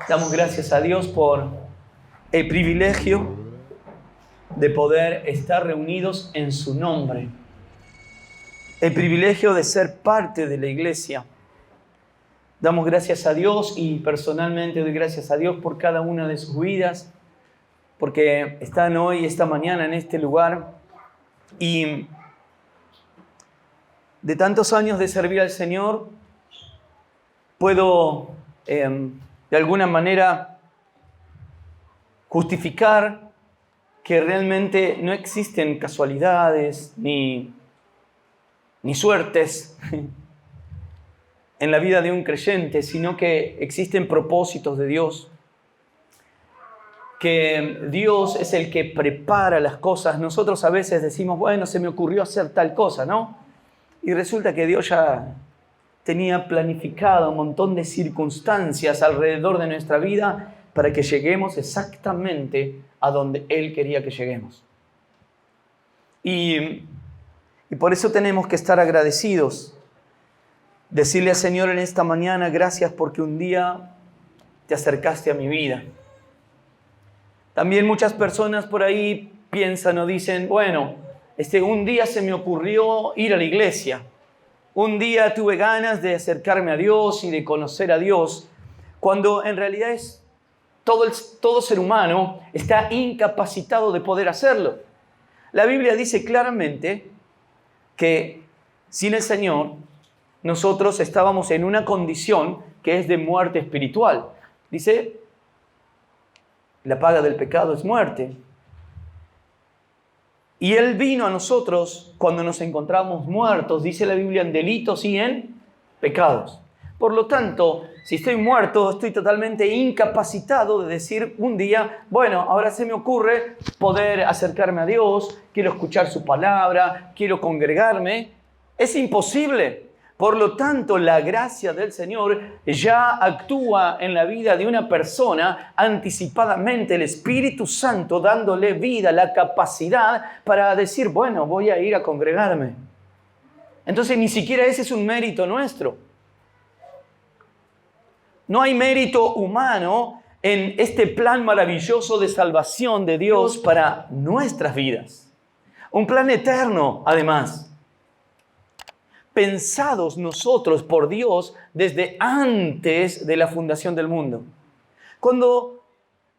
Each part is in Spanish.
Damos gracias a Dios por el privilegio de poder estar reunidos en su nombre. El privilegio de ser parte de la iglesia. Damos gracias a Dios y personalmente doy gracias a Dios por cada una de sus vidas, porque están hoy, esta mañana en este lugar. Y de tantos años de servir al Señor, puedo de alguna manera justificar que realmente no existen casualidades ni suertes en la vida de un creyente, sino que existen propósitos de Dios. Que Dios es el que prepara las cosas. Nosotros a veces decimos, bueno, se me ocurrió hacer tal cosa, ¿no? Y resulta que Dios ya tenía planificado un montón de circunstancias alrededor de nuestra vida para que lleguemos exactamente a donde Él quería que lleguemos. Y por eso tenemos que estar agradecidos. Decirle al Señor en esta mañana, gracias porque un día te acercaste a mi vida. También muchas personas por ahí piensan o dicen, bueno, un día se me ocurrió ir a la iglesia. Un día tuve ganas de acercarme a Dios y de conocer a Dios, cuando en realidad todo ser humano está incapacitado de poder hacerlo. La Biblia dice claramente que sin el Señor nosotros estábamos en una condición que es de muerte espiritual. Dice, la paga del pecado es muerte. Y Él vino a nosotros cuando nos encontramos muertos, dice la Biblia, en delitos y en pecados. Por lo tanto, si estoy muerto, estoy totalmente incapacitado de decir un día, bueno, ahora se me ocurre poder acercarme a Dios, quiero escuchar su palabra, quiero congregarme. Es imposible. Por lo tanto, la gracia del Señor ya actúa en la vida de una persona anticipadamente, el Espíritu Santo dándole vida, la capacidad para decir, bueno, voy a ir a congregarme. Entonces, ni siquiera ese es un mérito nuestro. No hay mérito humano en este plan maravilloso de salvación de Dios para nuestras vidas. Un plan eterno, además. Pensados nosotros por Dios desde antes de la fundación del mundo. Cuando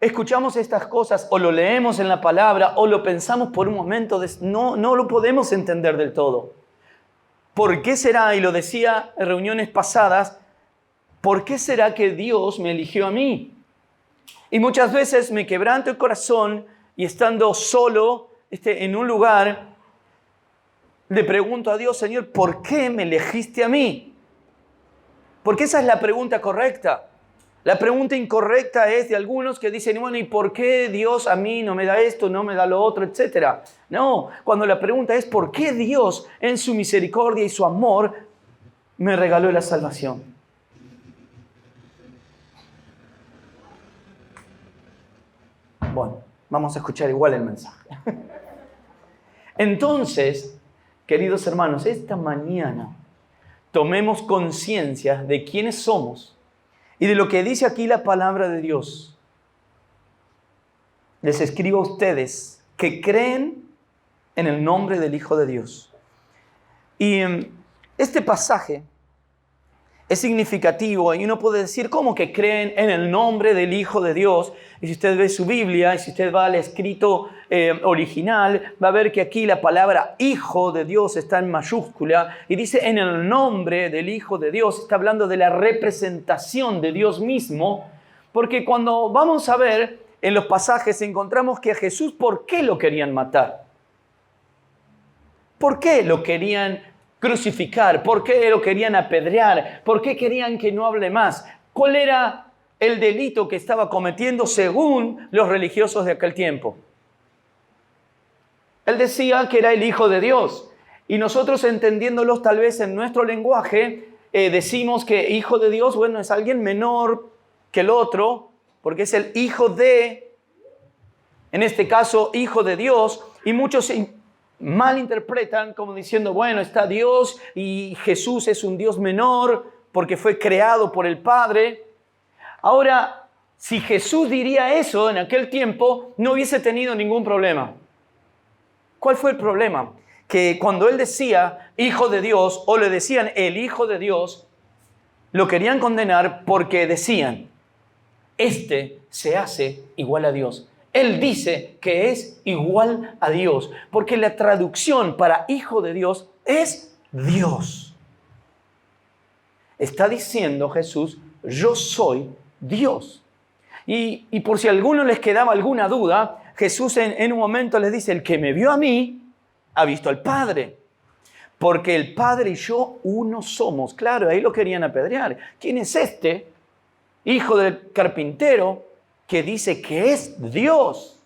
escuchamos estas cosas o lo leemos en la palabra o lo pensamos por un momento, no lo podemos entender del todo. ¿Por qué será? Y lo decía en reuniones pasadas, ¿por qué será que Dios me eligió a mí? Y muchas veces me quebranto el corazón y estando solo en un lugar, le pregunto a Dios, Señor, ¿por qué me elegiste a mí? Porque esa es la pregunta correcta. La pregunta incorrecta es de algunos que dicen, bueno, ¿y por qué Dios a mí no me da esto, no me da lo otro, etcétera? No, cuando la pregunta es, ¿por qué Dios en su misericordia y su amor me regaló la salvación? Bueno, vamos a escuchar igual el mensaje. Entonces, queridos hermanos, esta mañana tomemos conciencia de quiénes somos y de lo que dice aquí la palabra de Dios. Les escribo a ustedes que creen en el nombre del Hijo de Dios. Y este pasaje es significativo y uno puede decir, ¿cómo que creen en el nombre del Hijo de Dios? Y si usted ve su Biblia y si usted va al escrito original, va a ver que aquí la palabra Hijo de Dios está en mayúscula y dice en el nombre del Hijo de Dios. Está hablando de la representación de Dios mismo, porque cuando vamos a ver en los pasajes encontramos que a Jesús, ¿por qué lo querían matar? ¿Por qué lo querían crucificar? ¿Por qué lo querían apedrear? ¿Por qué querían que no hable más? ¿Cuál era el delito que estaba cometiendo según los religiosos de aquel tiempo? Él decía que era el Hijo de Dios. Y nosotros, entendiéndolos tal vez en nuestro lenguaje, decimos que Hijo de Dios, bueno, es alguien menor que el otro, porque es el Hijo de, en este caso, Hijo de Dios. Y muchos malinterpretan como diciendo, bueno, está Dios y Jesús es un Dios menor porque fue creado por el Padre. Ahora, si Jesús diría eso en aquel tiempo, no hubiese tenido ningún problema. ¿Cuál fue el problema? Que cuando él decía Hijo de Dios, o le decían el Hijo de Dios, lo querían condenar porque decían, este se hace igual a Dios. Él dice que es igual a Dios, porque la traducción para Hijo de Dios es Dios. Está diciendo Jesús, yo soy Dios. Y por si a alguno les quedaba alguna duda, Jesús en un momento les dice, el que me vio a mí, ha visto al Padre. Porque el Padre y yo uno somos. Claro, ahí lo querían apedrear. ¿Quién es este hijo del carpintero que dice que es Dios?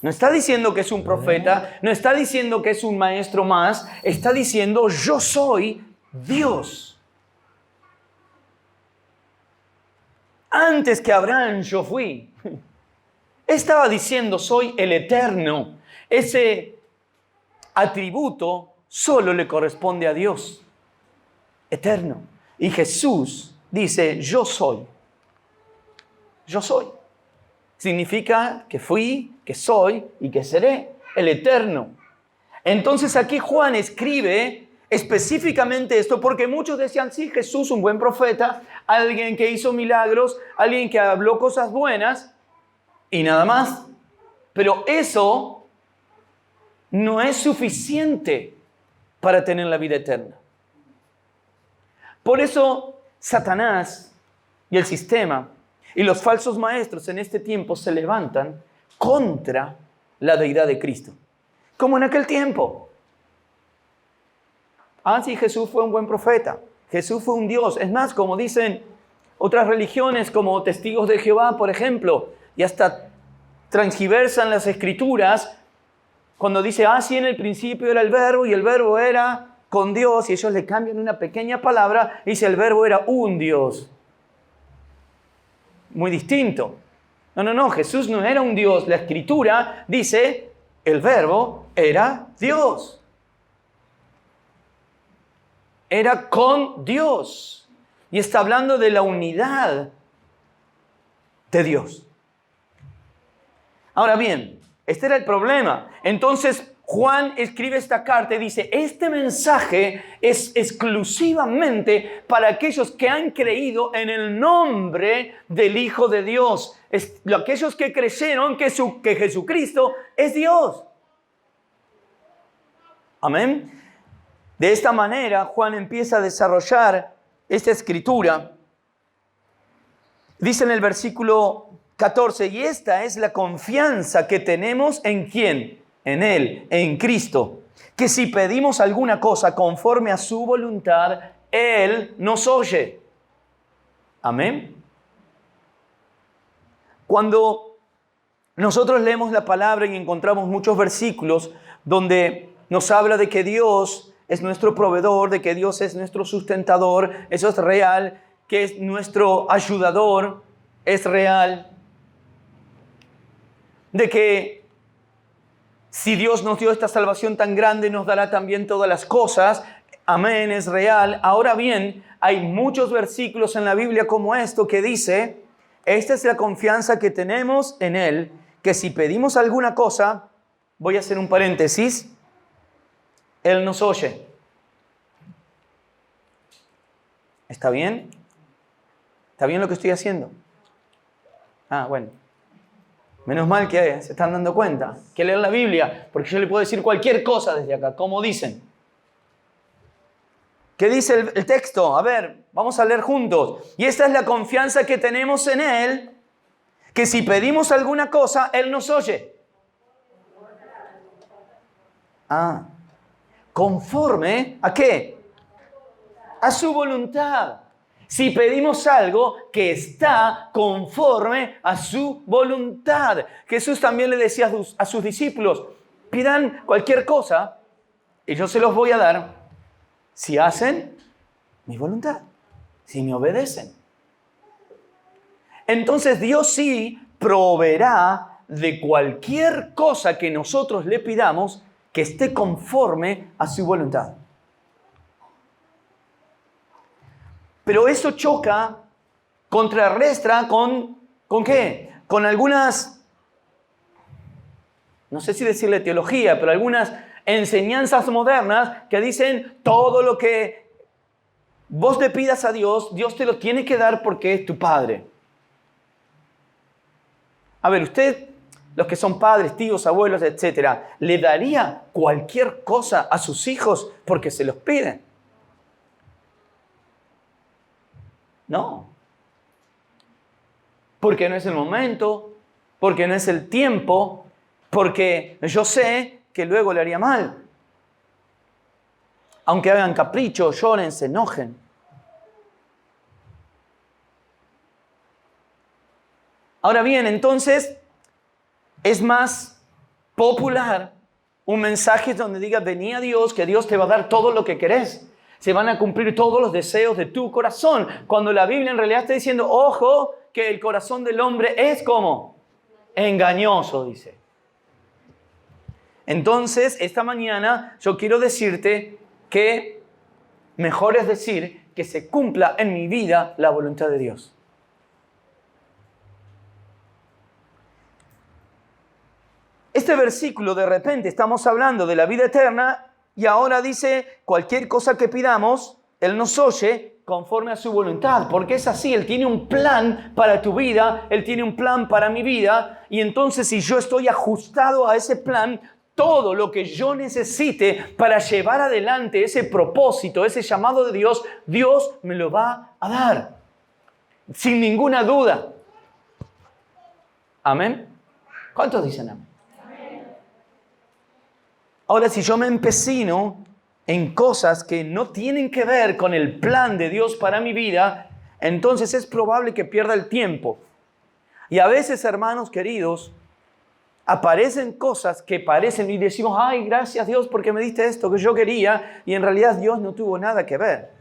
No está diciendo que es un profeta, no está diciendo que es un maestro más, está diciendo yo soy Dios. Antes que Abraham yo fui. Estaba diciendo soy el Eterno. Ese atributo solo le corresponde a Dios, eterno. Y Jesús dice, yo soy. Yo soy. Significa que fui, que soy y que seré el eterno. Entonces aquí Juan escribe específicamente esto porque muchos decían, sí, Jesús, un buen profeta, alguien que hizo milagros, alguien que habló cosas buenas y nada más. Pero eso no es suficiente para tener la vida eterna. Por eso Satanás y el sistema y los falsos maestros en este tiempo se levantan contra la deidad de Cristo. Como en aquel tiempo. Ah, sí, Jesús fue un buen profeta. Jesús fue un Dios. Es más, como dicen otras religiones como Testigos de Jehová, por ejemplo, y hasta transgiversan las Escrituras cuando dice, sí, en el principio era el verbo y el verbo era con Dios, y ellos le cambian una pequeña palabra y dice el verbo era un Dios. Muy distinto. No, Jesús no era un Dios. La Escritura dice, el verbo era Dios. Era con Dios. Y está hablando de la unidad de Dios. Ahora bien, este era el problema. Entonces Juan escribe esta carta y dice, este mensaje es exclusivamente para aquellos que han creído en el nombre del Hijo de Dios. Aquellos que creyeron que Jesucristo es Dios. Amén. De esta manera Juan empieza a desarrollar esta escritura. Dice en el versículo 14, y esta es la confianza que tenemos en ¿quién? En Él, en Cristo, que si pedimos alguna cosa conforme a su voluntad, Él nos oye. Amén. Cuando nosotros leemos la palabra y encontramos muchos versículos donde nos habla de que Dios es nuestro proveedor, de que Dios es nuestro sustentador, eso es real, que es nuestro ayudador, es real, de que si Dios nos dio esta salvación tan grande, nos dará también todas las cosas. Amén, es real. Ahora bien, hay muchos versículos en la Biblia como esto que dice, esta es la confianza que tenemos en Él, que si pedimos alguna cosa, voy a hacer un paréntesis, Él nos oye. ¿Está bien? ¿Está bien lo que estoy haciendo? Bueno. Menos mal que se están dando cuenta que leer la Biblia, porque yo le puedo decir cualquier cosa desde acá, como dicen. ¿Qué dice el texto? A ver, vamos a leer juntos. Y esta es la confianza que tenemos en Él, que si pedimos alguna cosa, Él nos oye. ¿Conforme a qué? A su voluntad. Si pedimos algo que está conforme a su voluntad. Jesús también le decía a sus discípulos, pidan cualquier cosa y yo se los voy a dar si hacen mi voluntad, si me obedecen. Entonces Dios sí proveerá de cualquier cosa que nosotros le pidamos que esté conforme a su voluntad. Pero eso choca contrarrestra ¿con qué? Con algunas, no sé si decirle teología, pero algunas enseñanzas modernas que dicen todo lo que vos le pidas a Dios, Dios te lo tiene que dar porque es tu Padre. A ver, usted, los que son padres, tíos, abuelos, etcétera, ¿le daría cualquier cosa a sus hijos porque se los piden? No. Porque no es el momento, porque no es el tiempo, porque yo sé que luego le haría mal. Aunque hagan capricho, lloren, se enojen. Ahora bien, entonces, es más popular un mensaje donde diga, vení a Dios, que Dios te va a dar todo lo que querés. Se van a cumplir todos los deseos de tu corazón. Cuando la Biblia en realidad está diciendo, ojo, que el corazón del hombre es como engañoso, dice. Entonces, esta mañana yo quiero decirte que mejor es decir que se cumpla en mi vida la voluntad de Dios. Este versículo, de repente, estamos hablando de la vida eterna y ahora dice, cualquier cosa que pidamos, Él nos oye conforme a su voluntad, porque es así, Él tiene un plan para tu vida, Él tiene un plan para mi vida, y entonces si yo estoy ajustado a ese plan, todo lo que yo necesite para llevar adelante ese propósito, ese llamado de Dios, Dios me lo va a dar, sin ninguna duda. ¿Amén? ¿Cuántos dicen amén? Ahora, si yo me empecino en cosas que no tienen que ver con el plan de Dios para mi vida, entonces es probable que pierda el tiempo. Y a veces, hermanos queridos, aparecen cosas que parecen y decimos, ay, gracias Dios porque me diste esto que yo quería, y en realidad Dios no tuvo nada que ver.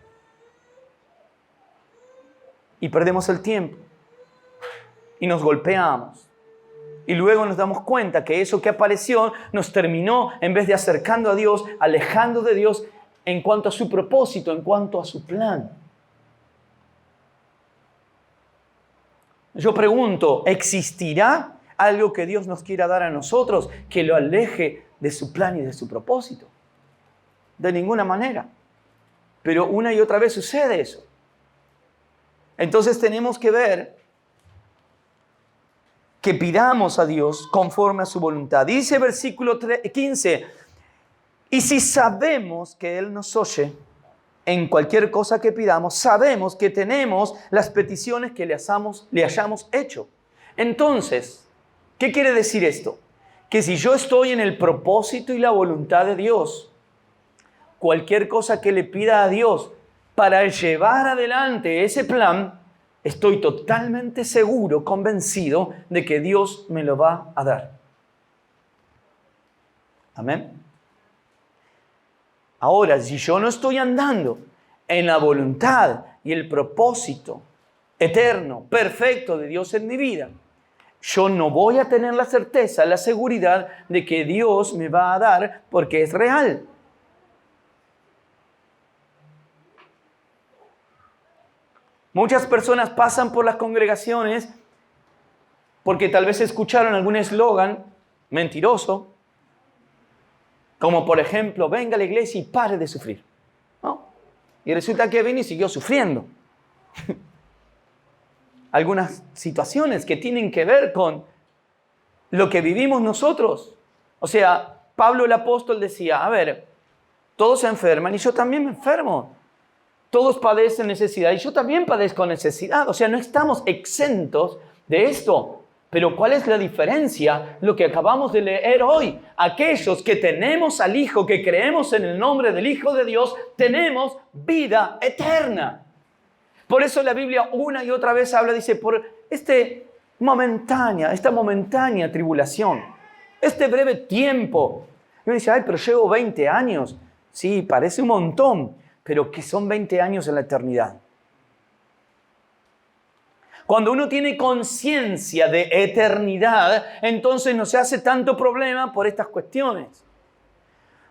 Y perdemos el tiempo. Y nos golpeamos. Y luego nos damos cuenta que eso que apareció nos terminó, en vez de acercando a Dios, alejando de Dios en cuanto a su propósito, en cuanto a su plan. Yo pregunto, ¿existirá algo que Dios nos quiera dar a nosotros que lo aleje de su plan y de su propósito? De ninguna manera. Pero una y otra vez sucede eso. Entonces tenemos que ver que pidamos a Dios conforme a su voluntad. Dice versículo 15, y si sabemos que Él nos oye en cualquier cosa que pidamos, sabemos que tenemos las peticiones que le hayamos hecho. Entonces, ¿qué quiere decir esto? Que si yo estoy en el propósito y la voluntad de Dios, cualquier cosa que le pida a Dios para llevar adelante ese plan, estoy totalmente seguro, convencido de que Dios me lo va a dar. Amén. Ahora, si yo no estoy andando en la voluntad y el propósito eterno, perfecto de Dios en mi vida, yo no voy a tener la certeza, la seguridad de que Dios me va a dar porque es real. Muchas personas pasan por las congregaciones porque tal vez escucharon algún eslogan mentiroso, como por ejemplo, venga a la iglesia y pare de sufrir, ¿no? Y resulta que vino y siguió sufriendo. Algunas situaciones que tienen que ver con lo que vivimos nosotros. O sea, Pablo el apóstol decía, a ver, todos se enferman y yo también me enfermo. Todos padecen necesidad y yo también padezco necesidad. O sea, no estamos exentos de esto. Pero ¿cuál es la diferencia? Lo que acabamos de leer hoy. Aquellos que tenemos al Hijo, que creemos en el nombre del Hijo de Dios, tenemos vida eterna. Por eso la Biblia una y otra vez habla, dice, por esta momentánea tribulación, este breve tiempo. Y uno dice, ay, pero llevo 20 años. Sí, parece un montón. Pero que son 20 años en la eternidad. Cuando uno tiene conciencia de eternidad, entonces no se hace tanto problema por estas cuestiones.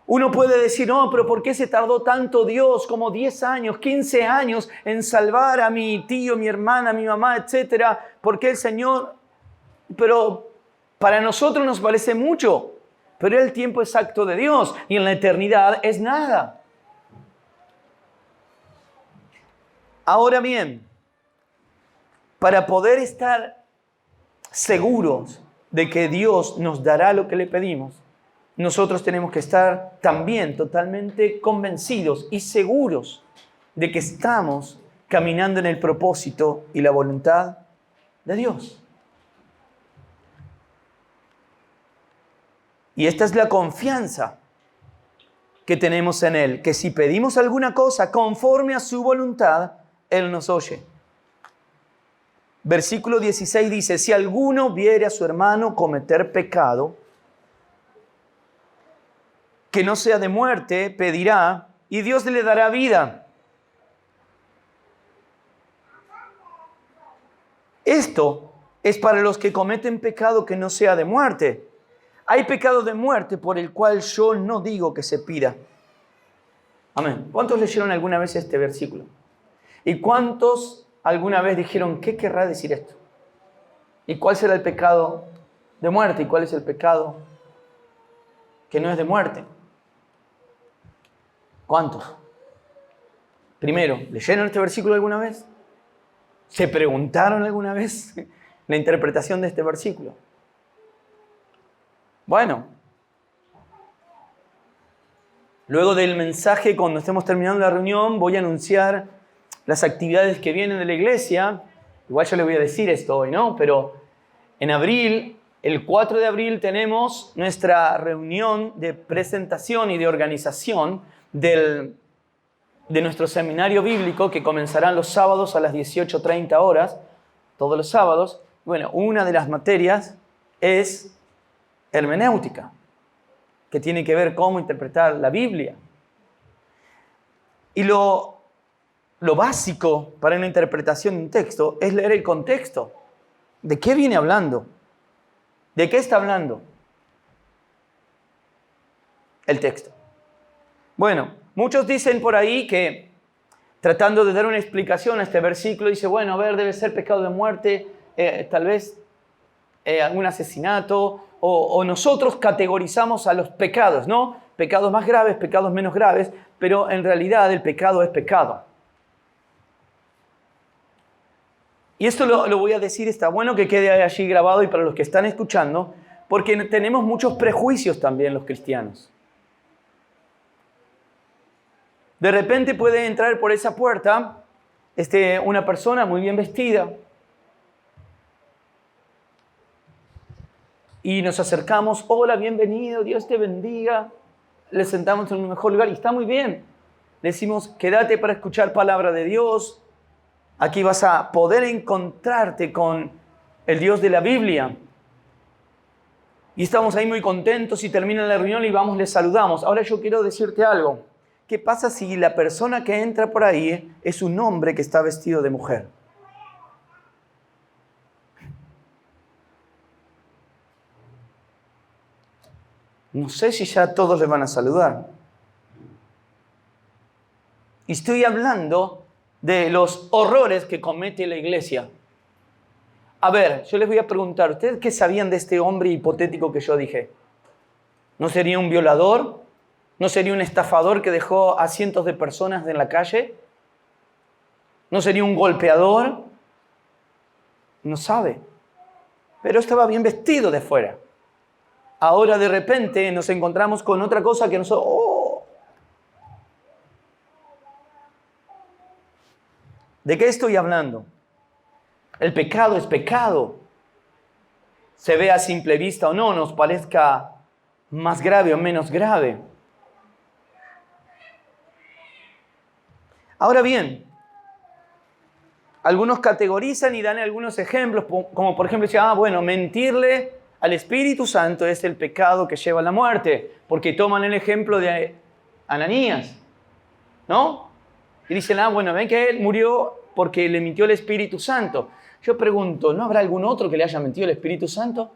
Uno puede decir, no, pero ¿por qué se tardó tanto Dios, como 10 años, 15 años, en salvar a mi tío, mi hermana, mi mamá, etcétera? ¿Por qué el Señor? Pero para nosotros nos parece mucho, pero el tiempo exacto de Dios y en la eternidad es nada. Ahora bien, para poder estar seguros de que Dios nos dará lo que le pedimos, nosotros tenemos que estar también totalmente convencidos y seguros de que estamos caminando en el propósito y la voluntad de Dios. Y esta es la confianza que tenemos en Él, que si pedimos alguna cosa conforme a su voluntad, Él nos oye. Versículo 16 dice, si alguno viere a su hermano cometer pecado, que no sea de muerte, pedirá y Dios le dará vida. Esto es para los que cometen pecado que no sea de muerte. Hay pecado de muerte por el cual yo no digo que se pida. Amén. ¿Cuántos leyeron alguna vez este versículo? ¿Y cuántos alguna vez dijeron, qué querrá decir esto? ¿Y cuál será el pecado de muerte? ¿Y cuál es el pecado que no es de muerte? ¿Cuántos? Primero, ¿leyeron este versículo alguna vez? ¿Se preguntaron alguna vez la interpretación de este versículo? Bueno, luego del mensaje, cuando estemos terminando la reunión, voy a anunciar las actividades que vienen de la iglesia. Igual yo les voy a decir esto hoy, ¿no? Pero en abril, el 4 de abril, tenemos nuestra reunión de presentación y de organización de nuestro seminario bíblico, que comenzarán los sábados a las 18:30 horas, todos los sábados. Bueno, una de las materias es hermenéutica, que tiene que ver cómo interpretar la Biblia. Y lo básico para una interpretación de un texto es leer el contexto. ¿De qué viene hablando? ¿De qué está hablando el texto? Bueno, muchos dicen por ahí que, tratando de dar una explicación a este versículo, dice, bueno, a ver, debe ser pecado de muerte, tal vez algún asesinato, o nosotros categorizamos a los pecados, ¿no? Pecados más graves, pecados menos graves, pero en realidad el pecado es pecado. Y esto lo voy a decir, está bueno que quede allí grabado y para los que están escuchando, porque tenemos muchos prejuicios también los cristianos. De repente puede entrar por esa puerta una persona muy bien vestida y nos acercamos, hola, bienvenido, Dios te bendiga. Le sentamos en un mejor lugar y está muy bien. Le decimos, quédate para escuchar palabra de Dios. Aquí vas a poder encontrarte con el Dios de la Biblia. Y estamos ahí muy contentos y termina la reunión y vamos, le saludamos. Ahora yo quiero decirte algo. ¿Qué pasa si la persona que entra por ahí es un hombre que está vestido de mujer? No sé si ya todos le van a saludar. Y estoy hablando de los horrores que comete la iglesia. A ver, yo les voy a preguntar, ¿ustedes qué sabían de este hombre hipotético que yo dije? ¿No sería un violador? ¿No sería un estafador que dejó a cientos de personas en la calle? ¿No sería un golpeador? No sabe. Pero estaba bien vestido de fuera. Ahora de repente nos encontramos con otra cosa que nosotros... ¡Oh! ¿De qué estoy hablando? El pecado es pecado. Se ve a simple vista o no, nos parezca más grave o menos grave. Ahora bien, algunos categorizan y dan algunos ejemplos, como por ejemplo, dicen, bueno, mentirle al Espíritu Santo es el pecado que lleva a la muerte, porque toman el ejemplo de Ananías, ¿no? Y dicen, bueno, ven que él murió porque le mintió el Espíritu Santo. Yo pregunto, ¿no habrá algún otro que le haya mentido el Espíritu Santo?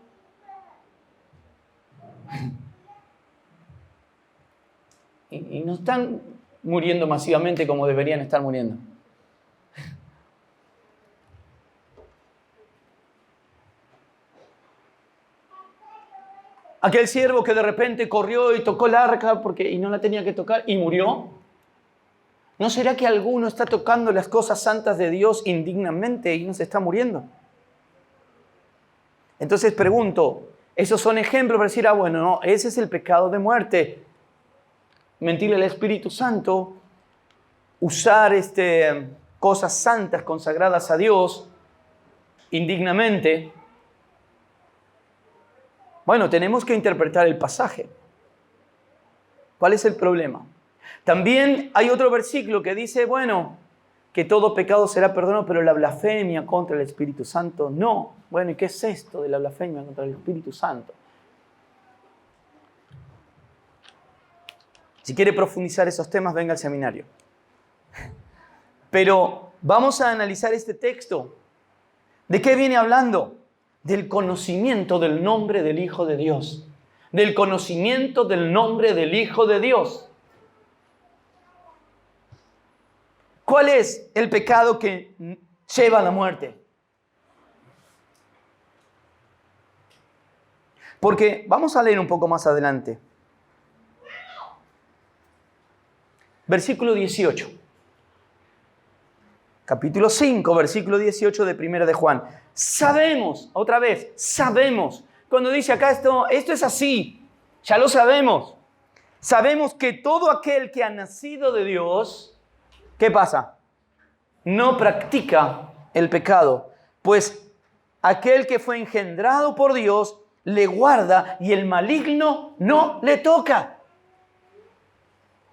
y no están muriendo masivamente como deberían estar muriendo. Aquel siervo que de repente corrió y tocó el arca y no la tenía que tocar y murió. ¿No será que alguno está tocando las cosas santas de Dios indignamente y no se está muriendo? Entonces pregunto, ¿esos son ejemplos para decir, bueno, no, ese es el pecado de muerte? Mentirle al Espíritu Santo, usar cosas santas consagradas a Dios indignamente. Bueno, tenemos que interpretar el pasaje. ¿Cuál es el problema? También hay otro versículo que dice, bueno, que todo pecado será perdonado, pero la blasfemia contra el Espíritu Santo no. Bueno, ¿y qué es esto de la blasfemia contra el Espíritu Santo? Si quiere profundizar esos temas, venga al seminario. Pero vamos a analizar este texto. ¿De qué viene hablando? Del conocimiento del nombre del Hijo de Dios. Del conocimiento del nombre del Hijo de Dios. ¿Cuál es el pecado que lleva a la muerte? Porque vamos a leer un poco más adelante. Versículo 18. Capítulo 5, versículo 18 de Primera de Juan. Sabemos, otra vez, sabemos. Cuando dice acá esto es así, ya lo sabemos. Sabemos que todo aquel que ha nacido de Dios, ¿qué pasa? No practica el pecado, pues aquel que fue engendrado por Dios le guarda y el maligno no le toca.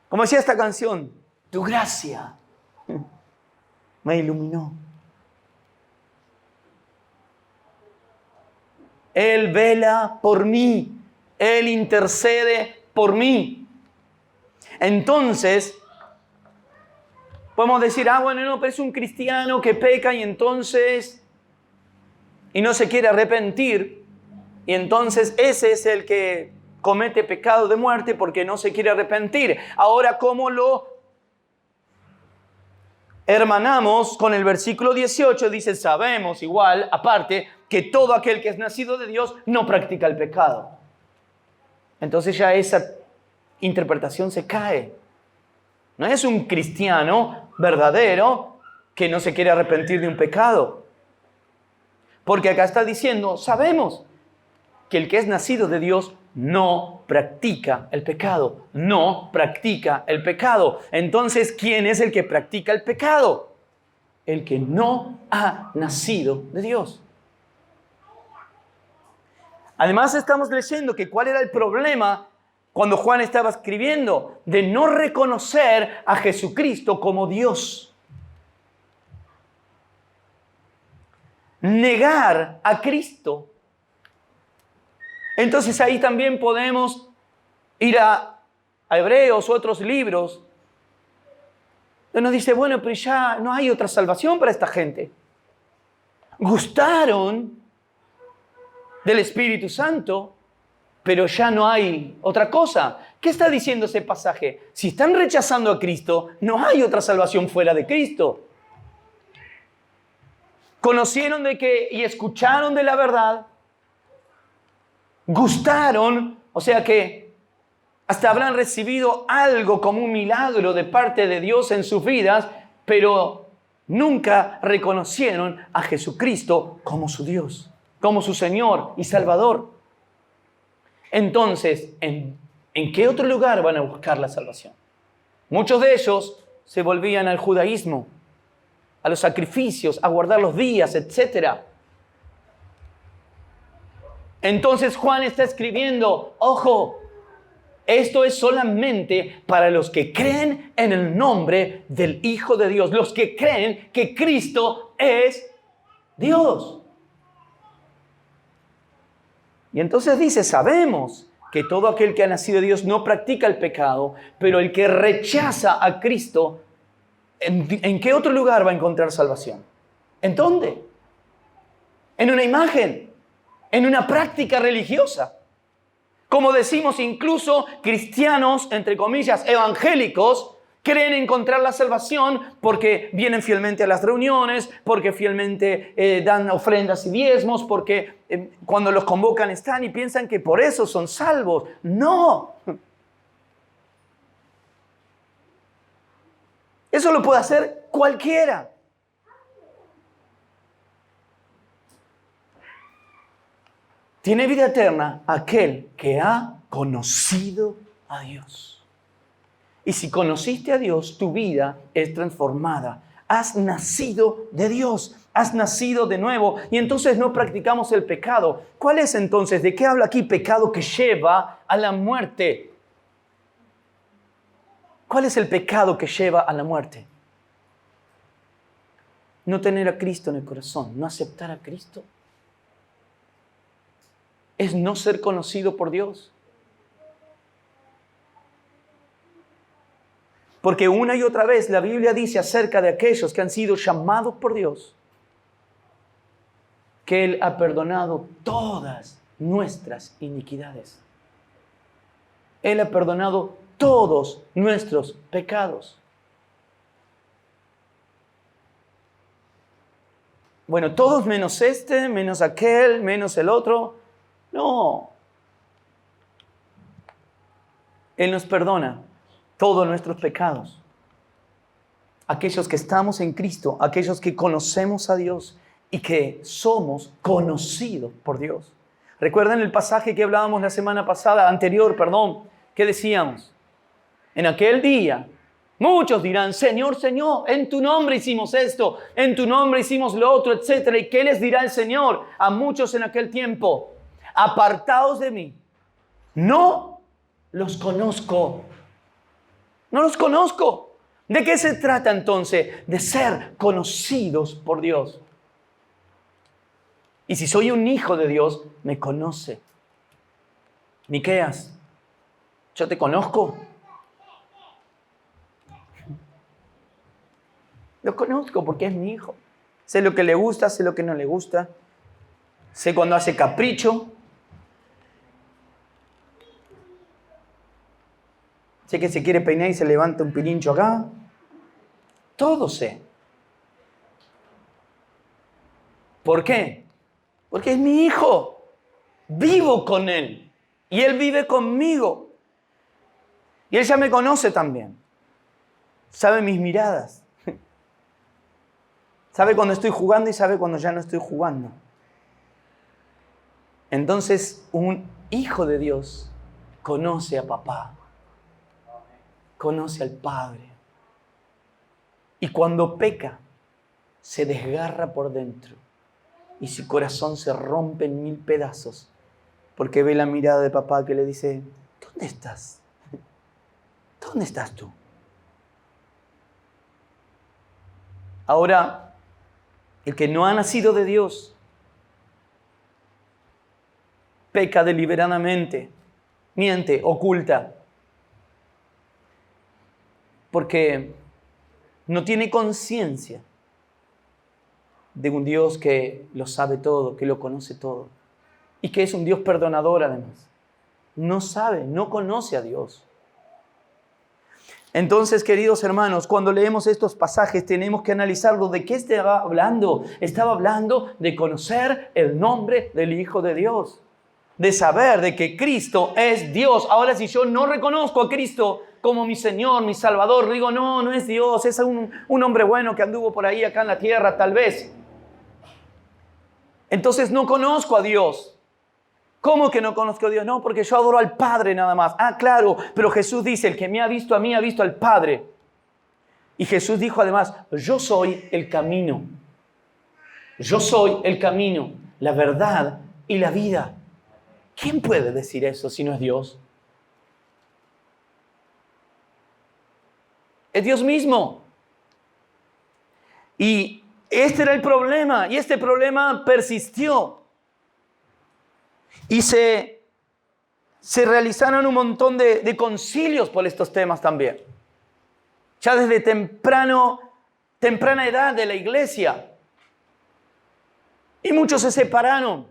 Como decía esta canción, tu gracia me iluminó. Él vela por mí, Él intercede por mí. Entonces, podemos decir, bueno, no, pero es un cristiano que peca y no se quiere arrepentir. Y entonces ese es el que comete pecado de muerte porque no se quiere arrepentir. Ahora, ¿cómo lo hermanamos con el versículo 18? Dice, sabemos igual, aparte, que todo aquel que es nacido de Dios no practica el pecado. Entonces ya esa interpretación se cae. No es un cristiano verdadero que no se quiere arrepentir de un pecado. Porque acá está diciendo, sabemos que el que es nacido de Dios no practica el pecado. No practica el pecado. Entonces, ¿quién es el que practica el pecado? El que no ha nacido de Dios. Además, estamos leyendo que cuál era el problema cuando Juan estaba escribiendo, de no reconocer a Jesucristo como Dios. Negar a Cristo. Entonces ahí también podemos ir a Hebreos u otros libros. Donde nos dice, bueno, pero ya no hay otra salvación para esta gente. Gustaron del Espíritu Santo, pero ya no hay otra cosa. ¿Qué está diciendo ese pasaje? Si están rechazando a Cristo, no hay otra salvación fuera de Cristo. Conocieron y escucharon de la verdad, gustaron, o sea que hasta habrán recibido algo como un milagro de parte de Dios en sus vidas, pero nunca reconocieron a Jesucristo como su Dios, como su Señor y Salvador. Entonces, ¿en qué otro lugar van a buscar la salvación? Muchos de ellos se volvían al judaísmo, a los sacrificios, a guardar los días, etc. Entonces Juan está escribiendo, ojo, esto es solamente para los que creen en el nombre del Hijo de Dios, los que creen que Cristo es Dios. Y entonces dice, sabemos que todo aquel que ha nacido de Dios no practica el pecado, pero el que rechaza a Cristo, ¿en qué otro lugar va a encontrar salvación? ¿En dónde? ¿En una imagen? ¿En una práctica religiosa? Como decimos, incluso cristianos, entre comillas, evangélicos, creen encontrar la salvación porque vienen fielmente a las reuniones, porque fielmente dan ofrendas y diezmos, porque cuando los convocan están y piensan que por eso son salvos. ¡No! Eso lo puede hacer cualquiera. Tiene vida eterna aquel que ha conocido a Dios. Y si conociste a Dios, tu vida es transformada. Has nacido de Dios, has nacido de nuevo y entonces no practicamos el pecado. ¿Cuál es entonces? ¿De qué habla aquí? Pecado que lleva a la muerte. ¿Cuál es el pecado que lleva a la muerte? No tener a Cristo en el corazón, no aceptar a Cristo. Es no ser conocido por Dios. Porque una y otra vez la Biblia dice acerca de aquellos que han sido llamados por Dios, que Él ha perdonado todas nuestras iniquidades. Él ha perdonado todos nuestros pecados. Bueno, todos menos este, menos aquel, menos el otro. No. Él nos perdona todos nuestros pecados. Aquellos que estamos en Cristo, aquellos que conocemos a Dios y que somos conocidos por Dios. ¿Recuerdan el pasaje que hablábamos la semana pasada, ¿Qué decíamos? En aquel día, muchos dirán, Señor, Señor, en tu nombre hicimos esto, en tu nombre hicimos lo otro, etc. ¿Y qué les dirá el Señor a muchos en aquel tiempo? Apartaos de mí, no los conozco. No los conozco. ¿De qué se trata entonces? De ser conocidos por Dios. Y si soy un hijo de Dios, me conoce. Miqueas, yo te conozco. Lo conozco porque es mi hijo. Sé lo que le gusta, sé lo que no le gusta. Sé cuando hace capricho. Sé que se quiere peinar y se levanta un pirincho acá. Todo sé. ¿Por qué? Porque es mi hijo. Vivo con él. Y él vive conmigo. Y él ya me conoce también. Sabe mis miradas. Sabe cuando estoy jugando y sabe cuando ya no estoy jugando. Entonces, un hijo de Dios conoce a papá. Conoce al Padre. Y cuando peca, se desgarra por dentro. Y su corazón se rompe en 1000 pedazos. Porque ve la mirada de papá que le dice, ¿dónde estás? ¿Dónde estás tú? Ahora, el que no ha nacido de Dios, peca deliberadamente, miente, oculta. Porque no tiene conciencia de un Dios que lo sabe todo, que lo conoce todo. Y que es un Dios perdonador además. No sabe, no conoce a Dios. Entonces, queridos hermanos, cuando leemos estos pasajes tenemos que analizarlo. ¿De qué estaba hablando? Estaba hablando de conocer el nombre del Hijo de Dios. De saber de que Cristo es Dios. Ahora, si yo no reconozco a Cristo como mi Señor, mi Salvador, digo, no es Dios, es un hombre bueno que anduvo por ahí acá en la tierra, tal vez. Entonces no conozco a Dios. ¿Cómo que no conozco a Dios? No, porque yo adoro al Padre nada más. Ah, claro, pero Jesús dice, el que me ha visto a mí, ha visto al Padre. Y Jesús dijo además, yo soy el camino. Yo soy el camino, la verdad y la vida. ¿Quién puede decir eso si no es Dios? Es Dios mismo. Y este era el problema, y este problema persistió. Y se realizaron un montón de concilios por estos temas también. Ya desde temprana edad de la iglesia. Y muchos se separaron.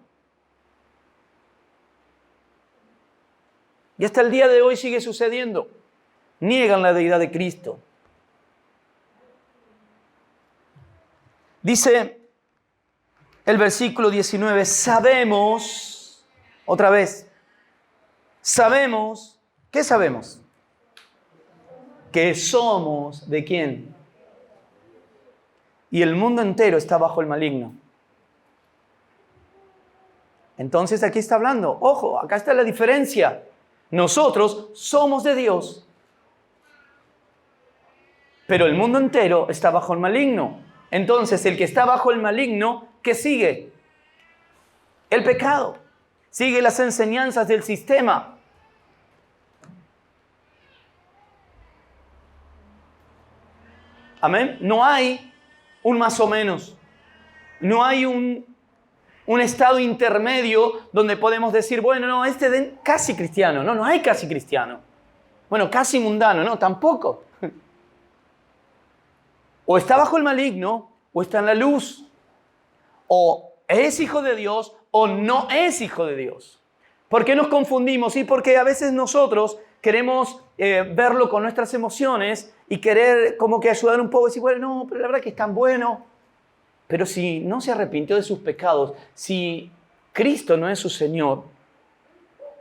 Y hasta el día de hoy sigue sucediendo. Niegan la deidad de Cristo. Dice el versículo 19, sabemos, otra vez, sabemos, ¿qué sabemos? Que somos ¿de quién? Y el mundo entero está bajo el maligno. Entonces aquí está hablando, ojo, acá está la diferencia. Nosotros somos de Dios, pero el mundo entero está bajo el maligno. Entonces el que está bajo el maligno, ¿qué sigue? El pecado. Sigue las enseñanzas del sistema. Amén. No hay un más o menos. No hay un estado intermedio donde podemos decir, bueno, no, casi cristiano. No, no hay casi cristiano. Bueno, casi mundano. No, tampoco. O está bajo el maligno, o está en la luz. O es hijo de Dios, o no es hijo de Dios. ¿Por qué nos confundimos? Y porque a veces nosotros queremos verlo con nuestras emociones y querer como que ayudar un poco y decir, bueno, no, pero la verdad que es tan bueno. Pero si no se arrepintió de sus pecados, si Cristo no es su Señor,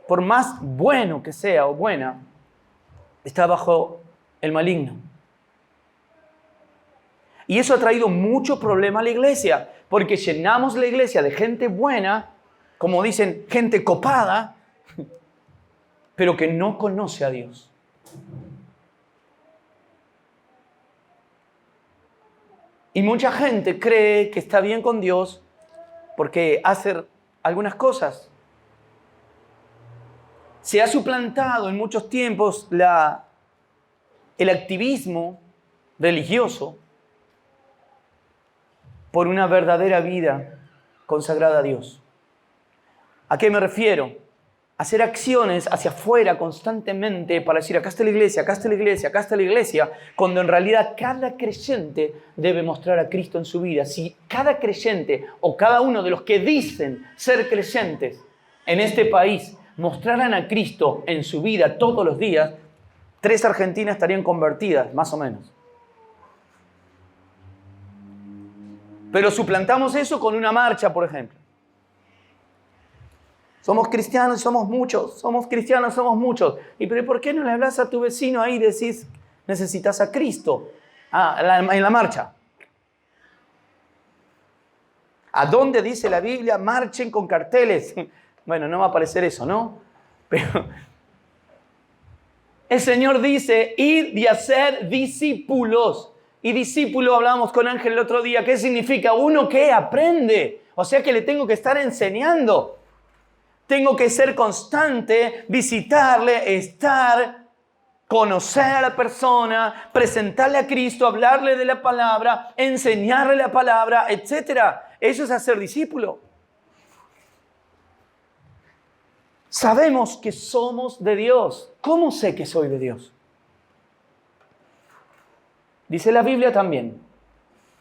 por más bueno que sea o buena, está bajo el maligno. Y eso ha traído mucho problema a la iglesia, porque llenamos la iglesia de gente buena, como dicen, gente copada, pero que no conoce a Dios. Y mucha gente cree que está bien con Dios porque hace algunas cosas. Se ha suplantado en muchos tiempos el activismo religioso por una verdadera vida consagrada a Dios. ¿A qué me refiero? Hacer acciones hacia afuera constantemente para decir, acá está la iglesia, acá está la iglesia, acá está la iglesia, cuando en realidad cada creyente debe mostrar a Cristo en su vida. Si cada creyente o cada uno de los que dicen ser creyentes en este país mostraran a Cristo en su vida todos los días, 3 Argentinas estarían convertidas, más o menos. Pero suplantamos eso con una marcha, por ejemplo. Somos cristianos, somos muchos. Somos cristianos, somos muchos. ¿Y pero por qué no le hablas a tu vecino ahí y decís, necesitas a Cristo? En la marcha. ¿A dónde dice la Biblia? Marchen con carteles. Bueno, no va a aparecer eso, ¿no? Pero el Señor dice, id y hacer discípulos. Y discípulo, hablamos con Ángel el otro día, ¿qué significa? Uno que aprende. O sea que le tengo que estar enseñando. Tengo que ser constante, visitarle, estar, conocer a la persona, presentarle a Cristo, hablarle de la palabra, enseñarle la palabra, etc. Eso es hacer discípulo. Sabemos que somos de Dios. ¿Cómo sé que soy de Dios? Dice la Biblia también,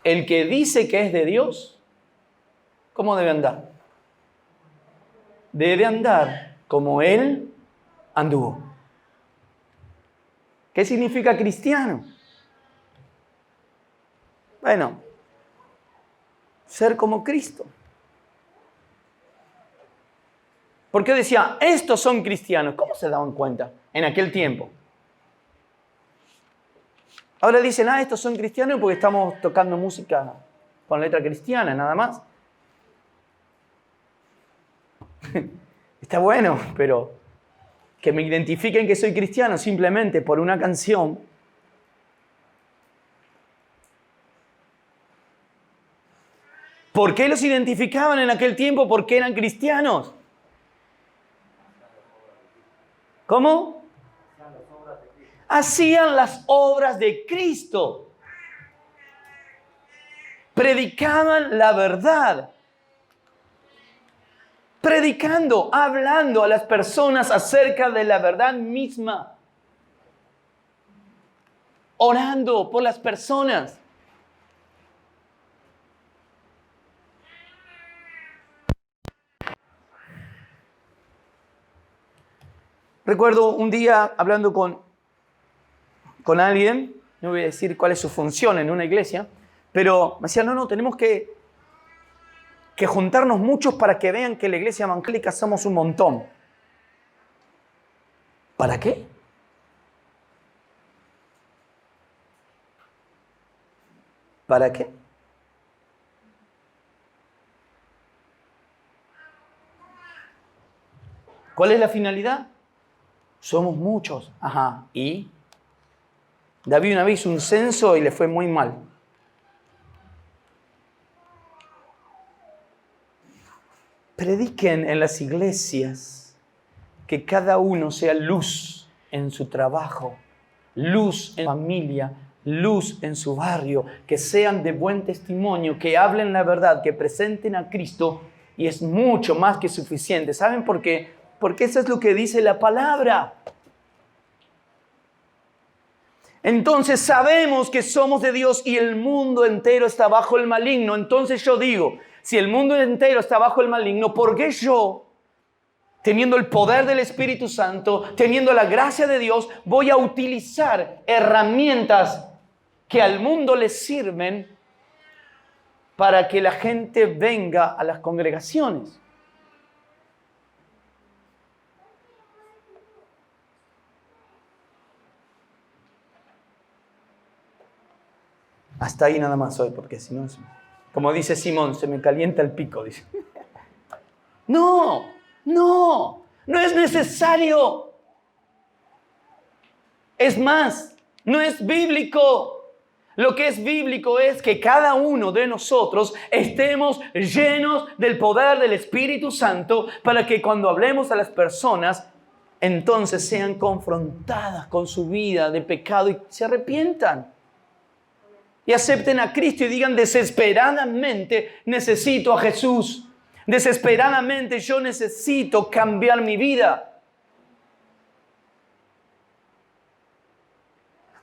el que dice que es de Dios, ¿cómo debe andar? Debe andar como Él anduvo. ¿Qué significa cristiano? Bueno, ser como Cristo. ¿Por qué decía, estos son cristianos? ¿Cómo se daban cuenta en aquel tiempo? Ahora dicen, estos son cristianos porque estamos tocando música con letra cristiana, nada más. Está bueno, pero que me identifiquen que soy cristiano simplemente por una canción. ¿Por qué los identificaban en aquel tiempo? Porque eran cristianos. ¿Cómo? Hacían las obras de Cristo. Predicaban la verdad. Predicando, hablando a las personas acerca de la verdad misma. Orando por las personas. Recuerdo un día hablando con alguien, no voy a decir cuál es su función en una iglesia, pero me decía, no, tenemos que juntarnos muchos para que vean que la iglesia evangélica somos un montón. ¿Para qué? ¿Para qué? ¿Cuál es la finalidad? Somos muchos. Ajá. ¿Y? David una vez hizo un censo y le fue muy mal. Prediquen en las iglesias que cada uno sea luz en su trabajo, luz en su familia, luz en su barrio, que sean de buen testimonio, que hablen la verdad, que presenten a Cristo, y es mucho más que suficiente. ¿Saben por qué? Porque eso es lo que dice la palabra. Entonces sabemos que somos de Dios y el mundo entero está bajo el maligno. Entonces yo digo, si el mundo entero está bajo el maligno, ¿por qué yo, teniendo el poder del Espíritu Santo, teniendo la gracia de Dios, voy a utilizar herramientas que al mundo le sirven para que la gente venga a las congregaciones? Hasta ahí nada más hoy, porque si no, como dice Simón, se me calienta el pico, dice. No es necesario. Es más, no es bíblico. Lo que es bíblico es que cada uno de nosotros estemos llenos del poder del Espíritu Santo para que cuando hablemos a las personas, entonces sean confrontadas con su vida de pecado y se arrepientan. Y acepten a Cristo y digan desesperadamente, necesito a Jesús. Desesperadamente yo necesito cambiar mi vida.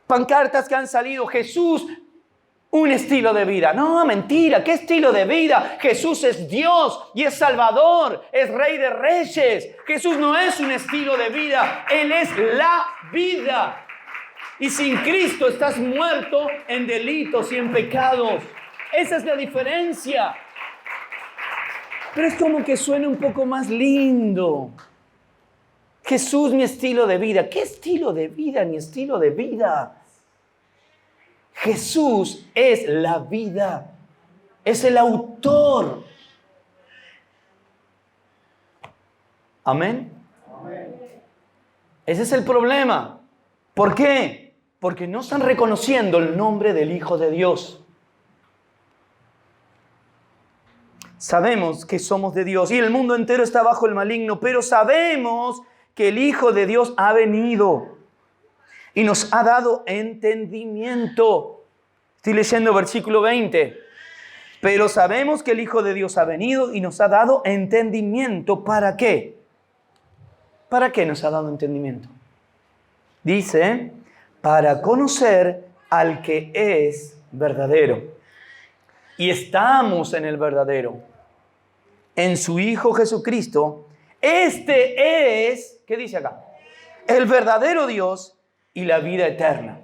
Pancartas que han salido, Jesús, un estilo de vida. No, mentira, ¿qué estilo de vida? Jesús es Dios y es Salvador, es Rey de Reyes. Jesús no es un estilo de vida, Él es la vida. Y sin Cristo estás muerto en delitos y en pecados. Esa es la diferencia. Pero es como que suena un poco más lindo. Jesús, mi estilo de vida. ¿Qué estilo de vida? Ni estilo de vida. Jesús es la vida. Es el autor. ¿Amén? Ese es el problema. ¿Por qué? Porque no están reconociendo el nombre del Hijo de Dios. Sabemos que somos de Dios y el mundo entero está bajo el maligno, pero sabemos que el Hijo de Dios ha venido y nos ha dado entendimiento. Estoy leyendo versículo 20. Pero sabemos que el Hijo de Dios ha venido y nos ha dado entendimiento. ¿Para qué? ¿Para qué nos ha dado entendimiento? Dice, para conocer al que es verdadero. Y estamos en el verdadero, en su Hijo Jesucristo. Este es, ¿qué dice acá? El verdadero Dios y la vida eterna.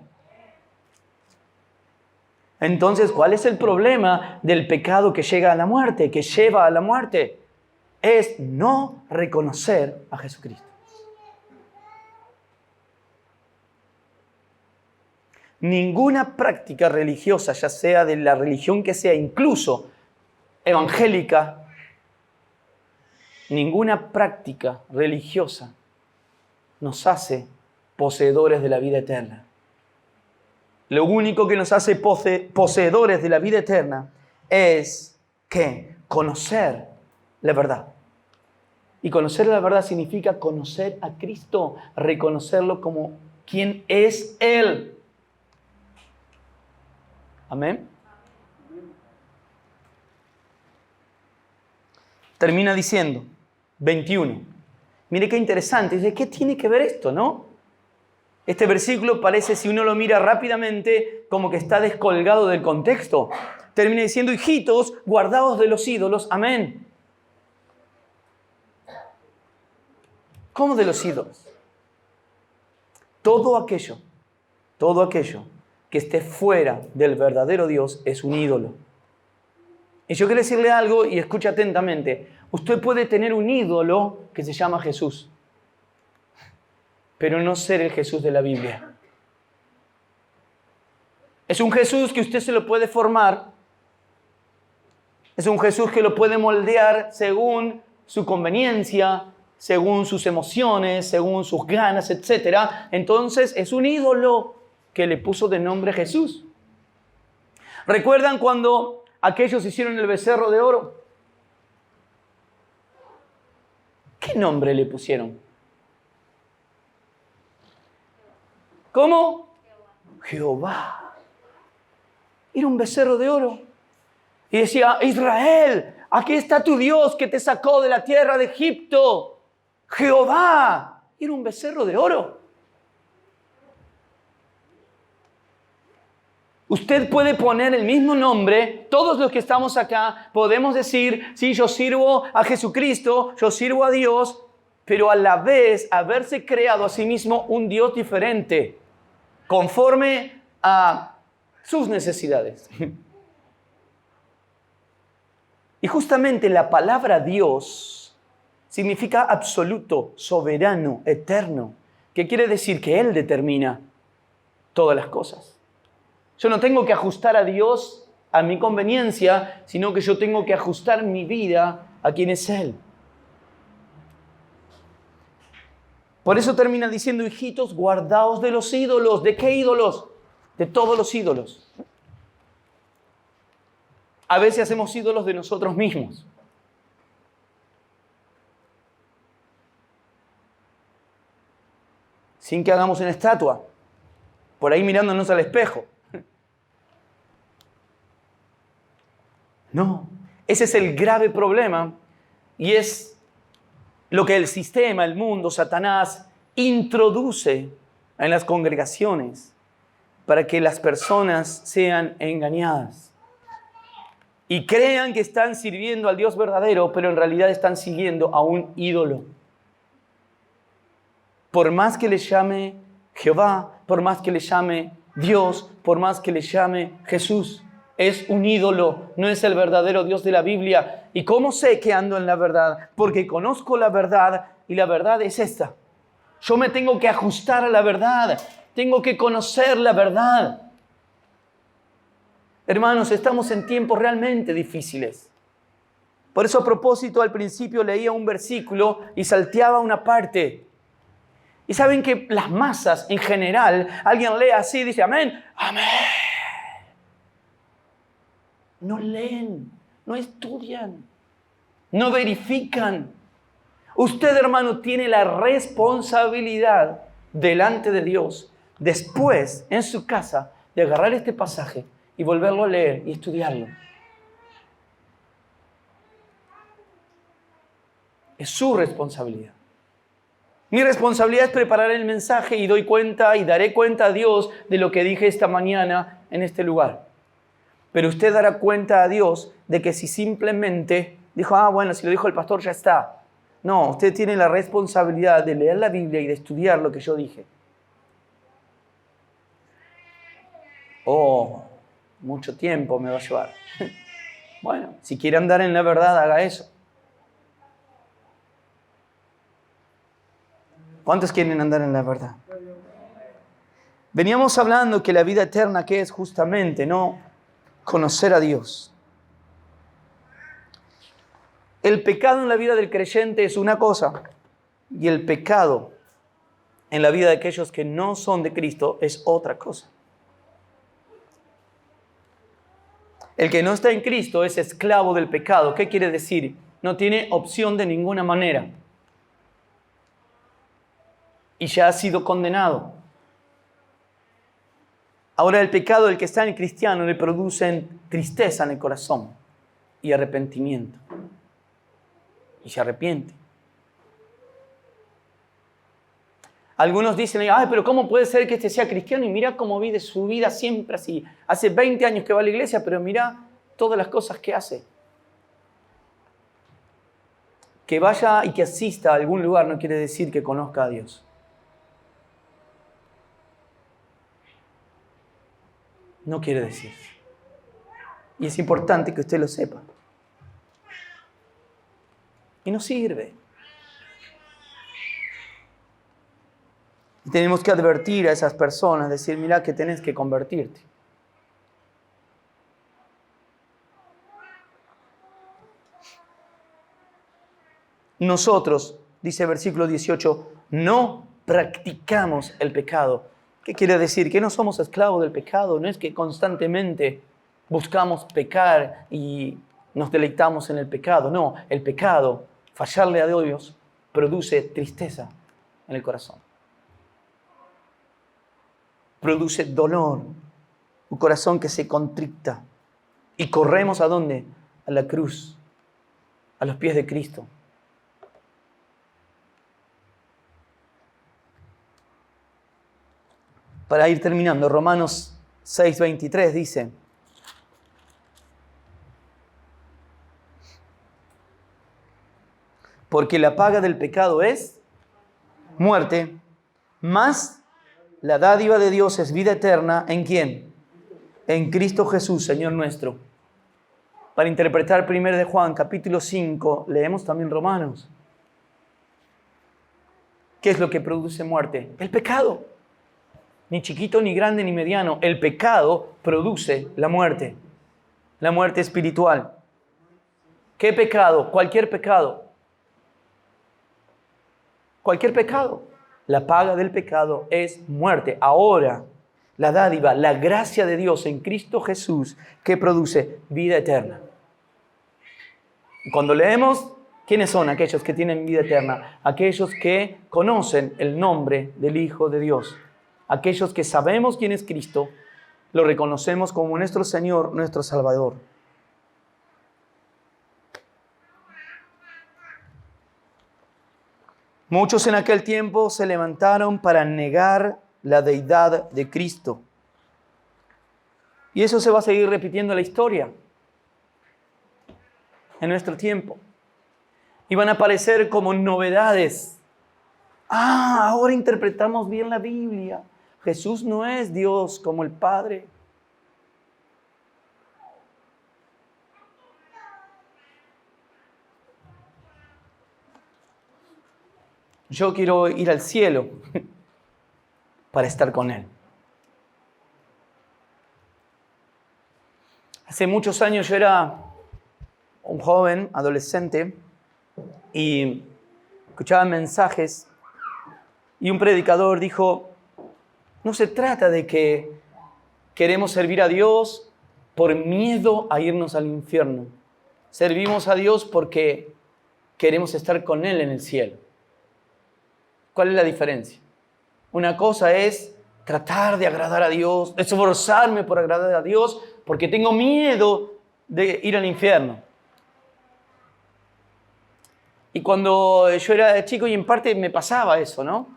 Entonces, ¿cuál es el problema del pecado que llega a la muerte, que lleva a la muerte? Es no reconocer a Jesucristo. Ninguna práctica religiosa, ya sea de la religión que sea, incluso evangélica, ninguna práctica religiosa nos hace poseedores de la vida eterna. Lo único que nos hace poseedores de la vida eterna es que conocer la verdad. Y conocer la verdad significa conocer a Cristo, reconocerlo como quien es Él. Amén. Termina diciendo, 21. Mire qué interesante. Dice, ¿qué tiene que ver esto, no? Este versículo parece, si uno lo mira rápidamente, como que está descolgado del contexto. Termina diciendo, hijitos, guardaos de los ídolos. Amén. ¿Cómo de los ídolos? Todo aquello que esté fuera del verdadero Dios es un ídolo. Y yo quiero decirle algo y escuche atentamente. Usted puede tener un ídolo que se llama Jesús, pero no ser el Jesús de la Biblia. Es un Jesús que usted se lo puede formar. Es un Jesús que lo puede moldear según su conveniencia, según sus emociones, según sus ganas, etc. Entonces es un ídolo que le puso de nombre Jesús. ¿Recuerdan cuando aquellos hicieron el becerro de oro? ¿Qué nombre le pusieron? ¿Cómo? Jehová. Era un becerro de oro. Y decía, Israel, aquí está tu Dios que te sacó de la tierra de Egipto. Jehová. Era un becerro de oro. Usted puede poner el mismo nombre, todos los que estamos acá podemos decir, sí, yo sirvo a Jesucristo, yo sirvo a Dios, pero a la vez haberse creado a sí mismo un Dios diferente, conforme a sus necesidades. Y justamente la palabra Dios significa absoluto, soberano, eterno, que quiere decir que Él determina todas las cosas. Yo no tengo que ajustar a Dios a mi conveniencia, sino que yo tengo que ajustar mi vida a quien es Él. Por eso termina diciendo, hijitos, guardaos de los ídolos. ¿De qué ídolos? De todos los ídolos. A veces hacemos ídolos de nosotros mismos. Sin que hagamos una estatua, por ahí mirándonos al espejo. No, ese es el grave problema y es lo que el sistema, el mundo, Satanás, introduce en las congregaciones para que las personas sean engañadas y crean que están sirviendo al Dios verdadero, pero en realidad están siguiendo a un ídolo. Por más que le llame Jehová, por más que le llame Dios, por más que le llame Jesús, es un ídolo, no es el verdadero Dios de la Biblia. ¿Y cómo sé que ando en la verdad? Porque conozco la verdad y la verdad es esta. Yo me tengo que ajustar a la verdad, tengo que conocer la verdad. Hermanos, estamos en tiempos realmente difíciles. Por eso a propósito al principio leía un versículo y salteaba una parte. Y saben que las masas en general, alguien lee así y dice amén, amén. No leen, no estudian, no verifican. Usted, hermano, tiene la responsabilidad delante de Dios, después, en su casa, de agarrar este pasaje y volverlo a leer y estudiarlo. Es su responsabilidad. Mi responsabilidad es preparar el mensaje y doy cuenta y daré cuenta a Dios de lo que dije esta mañana en este lugar. Pero usted dará cuenta a Dios de que si simplemente dijo, bueno, si lo dijo el pastor ya está. No, usted tiene la responsabilidad de leer la Biblia y de estudiar lo que yo dije. Mucho tiempo me va a llevar. Bueno, si quiere andar en la verdad, haga eso. ¿Cuántos quieren andar en la verdad? Veníamos hablando que la vida eterna, ¿qué es justamente? No conocer a Dios. El pecado en la vida del creyente es una cosa y el pecado en la vida de aquellos que no son de Cristo es otra cosa. El que no está en Cristo es esclavo del pecado. ¿Qué quiere decir? No tiene opción de ninguna manera. Y ya ha sido condenado. Ahora el pecado del que está en el cristiano le produce tristeza en el corazón y arrepentimiento. Y se arrepiente. Algunos dicen, pero ¿cómo puede ser que este sea cristiano? Y mira cómo vive su vida siempre así. Hace 20 años que va a la iglesia, pero mira todas las cosas que hace. Que vaya y que asista a algún lugar no quiere decir que conozca a Dios. no quiere decir. Y es importante que usted lo sepa. Y no sirve. Y tenemos que advertir a esas personas, decir, mira que tenés que convertirte. Nosotros, dice versículo 18, no practicamos el pecado. ¿Qué quiere decir? Que no somos esclavos del pecado. No es que constantemente buscamos pecar y nos deleitamos en el pecado. No, el pecado, fallarle a Dios, produce tristeza en el corazón. Produce dolor, un corazón que se contricta. Y corremos ¿a dónde? A la cruz, a los pies de Cristo. Para ir terminando, Romanos 6:23 dice: porque la paga del pecado es muerte, mas la dádiva de Dios es vida eterna. ¿En quién? En Cristo Jesús, Señor nuestro. Para interpretar 1 de Juan, capítulo 5, leemos también Romanos. ¿Qué es lo que produce muerte? El pecado. Ni chiquito, ni grande, ni mediano. El pecado produce la muerte espiritual. ¿Qué pecado? Cualquier pecado. Cualquier pecado. La paga del pecado es muerte. Ahora, la dádiva, la gracia de Dios en Cristo Jesús, que produce vida eterna. Cuando leemos, ¿quiénes son aquellos que tienen vida eterna? Aquellos que conocen el nombre del Hijo de Dios. Aquellos que sabemos quién es Cristo, lo reconocemos como nuestro Señor, nuestro Salvador. Muchos en aquel tiempo se levantaron para negar la deidad de Cristo. Y eso se va a seguir repitiendo en la historia, en nuestro tiempo. Y van a aparecer como novedades. Ahora interpretamos bien la Biblia. Jesús no es Dios como el Padre. Yo quiero ir al cielo para estar con Él. Hace muchos años yo era un joven, adolescente, y escuchaba mensajes y un predicador dijo: no se trata de que queremos servir a Dios por miedo a irnos al infierno. Servimos a Dios porque queremos estar con Él en el cielo. ¿Cuál es la diferencia? Una cosa es tratar de agradar a Dios, esforzarme por agradar a Dios porque tengo miedo de ir al infierno. Y cuando yo era chico, y en parte me pasaba eso, ¿no?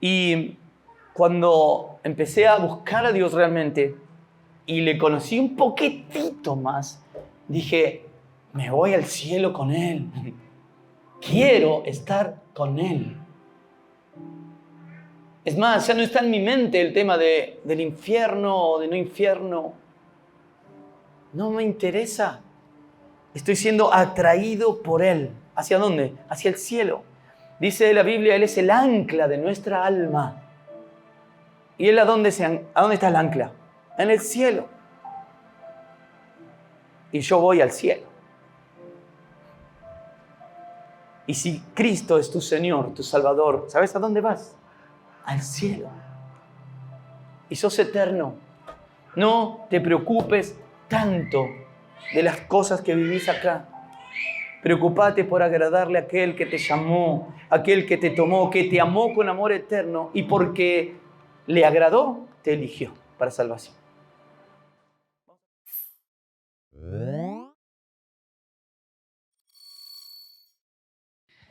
Y cuando empecé a buscar a Dios realmente y le conocí un poquitito más, dije, me voy al cielo con Él. Quiero estar con Él. Es más, ya no está en mi mente el tema del infierno o de no infierno. No me interesa. Estoy siendo atraído por Él. ¿Hacia dónde? Hacia el cielo. Dice la Biblia, Él es el ancla de nuestra alma. ¿Y Él a dónde está el ancla? En el cielo. Y yo voy al cielo. Y si Cristo es tu Señor, tu Salvador, ¿sabes a dónde vas? Al cielo. Y sos eterno. No te preocupes tanto de las cosas que vivís acá. Preocúpate por agradarle a aquel que te llamó, aquel que te tomó, que te amó con amor eterno y porque le agradó, te eligió para salvación.